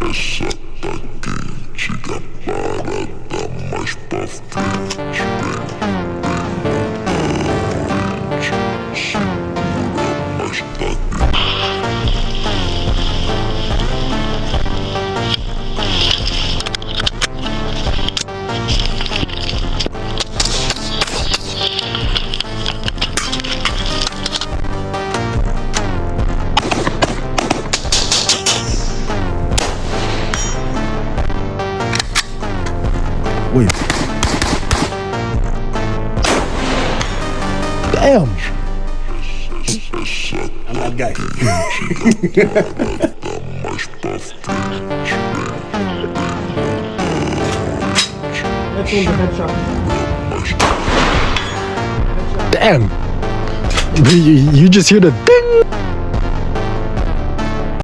Essa tá quente, a parada mais pra frente. Segura, mas tá quente. Wait. Damn. I'm that guy. That's one the headshot. Damn. You just hear the ding.